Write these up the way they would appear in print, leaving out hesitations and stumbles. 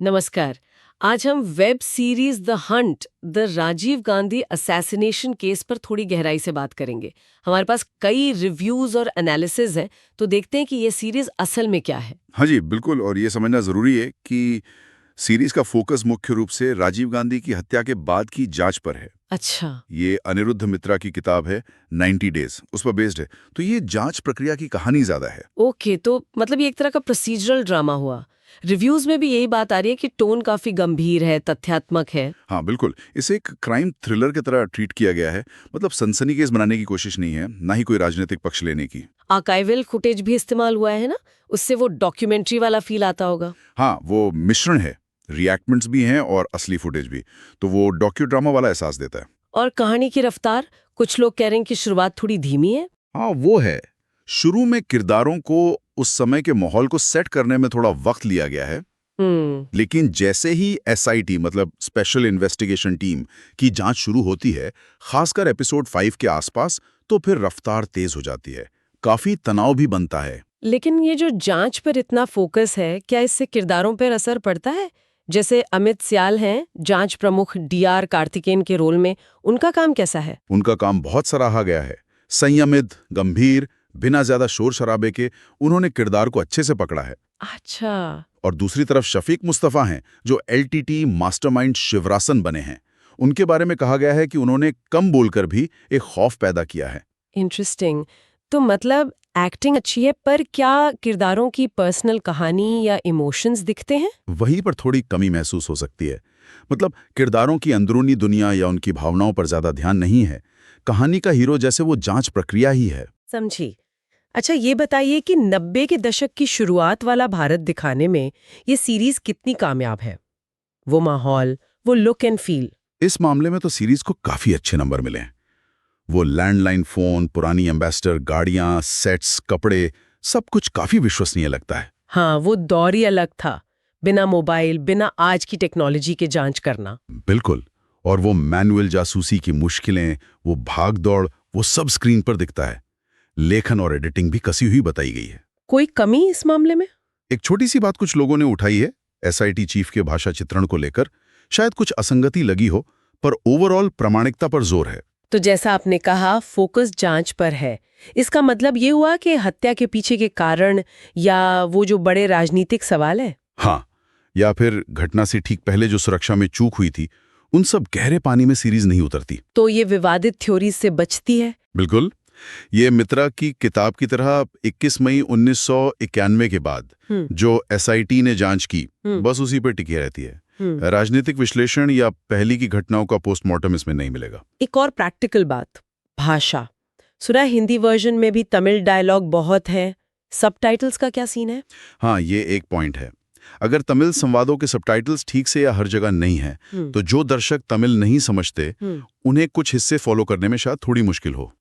नमस्कार। आज हम web series the hunt the Rajiv Gandhi assassination case पर थोड़ी गहराई से बात करेंगे। हमारे पास कई रिव्यूज और एनालिसिस हैं, तो देखते हैं कि ये सीरीज असल में क्या है। हाँ जी, बिल्कुल। और ये समझना ज़रूरी है कि सीरीज़ का फोकस मुख्य रूप से राजीव गांधी की हत्या के बाद की जांच पर है। अच्छा। ये अनिरुद्ध मित्रा की किताब है 90 डेज, उस पर बेस्ड है। तो ये जांच प्रक्रिया की कहानी ज़्यादा है। ओके, तो मतलब ये एक तरह का प्रोसीजरल ड्रामा हुआ। रिव्यूज में भी यही बात आ रही है कि टोन काफी गंभीर है, तथ्यात्मक है। हाँ, बिल्कुल। इसे एक क्राइम थ्रिलर की तरह ट्रीट किया गया है। मतलब सनसनीखेज बनाने की कोशिश नहीं है, ना ही कोई राजनीतिक पक्ष लेने की। आर्काइवल फुटेज भी इस्तेमाल हुआ है ना, उससे वो डॉक्यूमेंट्री वाला फील आता होगा। हाँ, वो मिश्रण है। रिएक्टमेंट्स भी हैं और असली फुटेज भी। तो वो डॉक्यू ड्रामा वाला एहसास देता है। और कहानी की रफ्तार, कुछ लोग कह रहे हैं कि शुरुआत थोड़ी धीमी है। हाँ, वो है। शुरू में किरदारों को उस समय के माहौल को सेट करने में थोड़ा वक्त लिया गया है। लेकिन जैसे ही एसआईटी मतलब स्पेशल इन्वेस्टिगेशन टीम की जांच शुरू होती है, खासकर एपिसोड 5 के आसपास, तो फिर रफ्तार तेज हो जाती है। काफी तनाव भी बनता है। लेकिन ये जो जांच पर इतना फोकस है, क्या इससे किरदारों पर असर पड़ता है? जैसे अमित सियाल हैं, जांच प्रमुख डीआर कार्तिकेयन के रोल में, उनका काम कैसा है? उनका काम बहुत सराहा गया है। संयमित, गंभीर, बिना ज्यादा शोर शराबे के उन्होंने किरदार को अच्छे से पकड़ा है। अच्छा। और दूसरी तरफ शफीक मुस्तफा हैं, जो एलटीटी मास्टरमाइंड शिवरासन बने हैं। उनके बारे में कहा गया है कि उन्होंने कम बोलकर भी एक खौफ पैदा किया है। इंटरेस्टिंग। तो मतलब एक्टिंग अच्छी है, पर क्या किरदारों की पर्सनल कहानी या इमोशंस दिखते हैं? वहीं पर थोड़ी कमी महसूस हो सकती है। मतलब किरदारों की अंदरूनी दुनिया या उनकी भावनाओं पर ज्यादा ध्यान नहीं है। कहानी का हीरो जैसे वो जांच प्रक्रिया ही है। समझी। अच्छा, ये बताइए कि 90 के दशक की शुरुआत वाला भारत दिखाने में ये सीरीज कितनी कामयाब है? वो माहौल, वो लुक एंड फील। इस मामले में तो सीरीज को काफी अच्छे नंबर मिले हैं। वो लैंडलाइन फोन, पुरानी एम्बेसडर गाड़ियां, सेट्स, कपड़े, सब कुछ काफी विश्वसनीय लगता है। हाँ, वो दौर ही अलग था। बिना मोबाइल, बिना आज की टेक्नोलॉजी के जांच करना। बिल्कुल। और वो मैनुअल जासूसी की मुश्किलें, वो भाग दौड़, वो सब स्क्रीन पर दिखता है। लेखन और एडिटिंग भी कसी हुई बताई गई है। कोई कमी इस मामले में? एक छोटी सी बात कुछ लोगों ने उठाई है एसआईटी चीफ के भाषा चित्रण को लेकर। शायद कुछ असंगति लगी हो, पर ओवरऑल प्रामाणिकता पर जोर है। तो जैसा आपने कहा, फोकस जांच पर है। इसका मतलब ये हुआ कि हत्या के पीछे के कारण या वो जो बड़े राजनीतिक सवाल है। हाँ, या फिर घटना से ठीक पहले जो सुरक्षा में चूक हुई थी, उन सब गहरे पानी में सीरीज नहीं उतरती। तो ये विवादित थ्योरीज से बचती है। बिल्कुल। ये मित्रा की किताब की तरह 21 मई 1991 के बाद जो एसआईटी ने जांच की, बस उसी पर टिकी रहती है। राजनीतिक विश्लेषण या पहली की घटनाओं का पोस्टमार्टम इसमें नहीं मिलेगा। एक और प्रैक्टिकल बात, भाषा। सुना हिंदी वर्जन में भी तमिल डायलॉग बहुत है। सबटाइटल्स का क्या सीन है? हाँ, ये एक पॉइंट है। अगर तमिल संवादों के सबटाइटल्स ठीक से या हर जगह नहीं है, तो जो दर्शक तमिल नहीं समझते, उन्हें कुछ हिस्से फॉलो करने में शायद थोड़ी मुश्किल हो।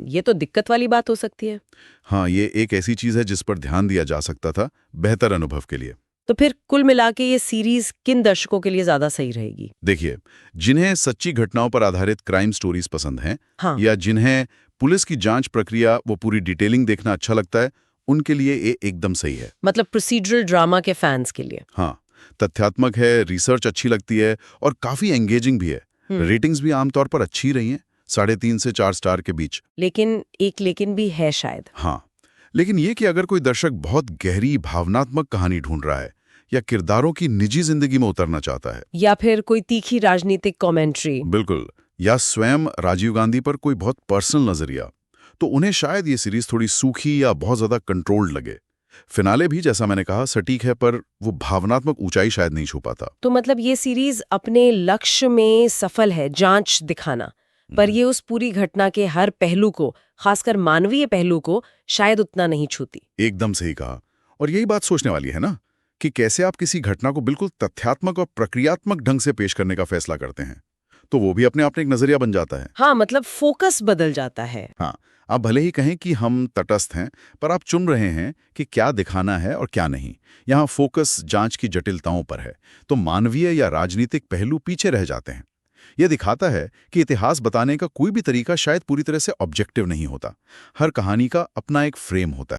ये तो दिक्कत वाली बात हो सकती है। हाँ, ये एक ऐसी चीज है जिस पर ध्यान दिया जा सकता था बेहतर अनुभव के लिए। तो फिर कुल मिला के ये सीरीज किन दर्शकों के लिए ज्यादा सही रहेगी? देखिए, जिन्हें सच्ची घटनाओं पर आधारित क्राइम स्टोरीज पसंद हैं, हाँ। या जिन्हें पुलिस की जांच प्रक्रिया वो पूरी डिटेलिंग देखना अच्छा लगता है, उनके लिए ये एकदम सही है। मतलब प्रोसीजरल ड्रामा के फैंस के लिए। हाँ, तथ्यात्मक है, रिसर्च अच्छी लगती है और काफी एंगेजिंग भी है। रेटिंग्स भी आमतौर पर अच्छी रही हैं, 3.5 से 4 स्टार के बीच। लेकिन एक लेकिन भी है शायद। हाँ, लेकिन ये कि अगर कोई दर्शक बहुत गहरी भावनात्मक कहानी ढूंढ रहा है या किरदारों की निजी जिंदगी में उतरना चाहता है, या फिर कोई तीखी राजनीतिक कमेंट्री। बिल्कुल, या स्वयं राजीव गांधी पर कोई बहुत पर्सनल नजरिया, तो उन्हें शायद ये सीरीज थोड़ी सूखी या बहुत ज्यादा कंट्रोल्ड लगे। फिनाले भी, जैसा मैंने कहा, सटीक है, पर वो भावनात्मक ऊंचाई शायद नहीं छू पाता। तो मतलब ये सीरीज अपने लक्ष्य में सफल है, जांच दिखाना, पर ये उस पूरी घटना के हर पहलू को, खासकर मानवीय पहलू को, शायद उतना नहीं छूती। एकदम सही कहा। और यही बात सोचने वाली है ना, कि कैसे आप किसी घटना को बिल्कुल तथ्यात्मक और प्रक्रियात्मक ढंग से पेश करने का फैसला करते हैं, तो वो भी अपने आप में एक नजरिया बन जाता है। हाँ, मतलब फोकस बदल जाता है। हाँ, आप भले ही कहें कि हम तटस्थ हैं, पर आप चुन रहे हैं कि क्या दिखाना है और क्या नहीं। यहाँ फोकस जांच की जटिलताओं पर है, तो मानवीय या राजनीतिक पहलू पीछे रह जाते हैं। यह दिखाता है कि इतिहास बताने का कोई भी तरीका शायद पूरी तरह से ऑब्जेक्टिव नहीं होता। हर कहानी का अपना एक फ्रेम होता है।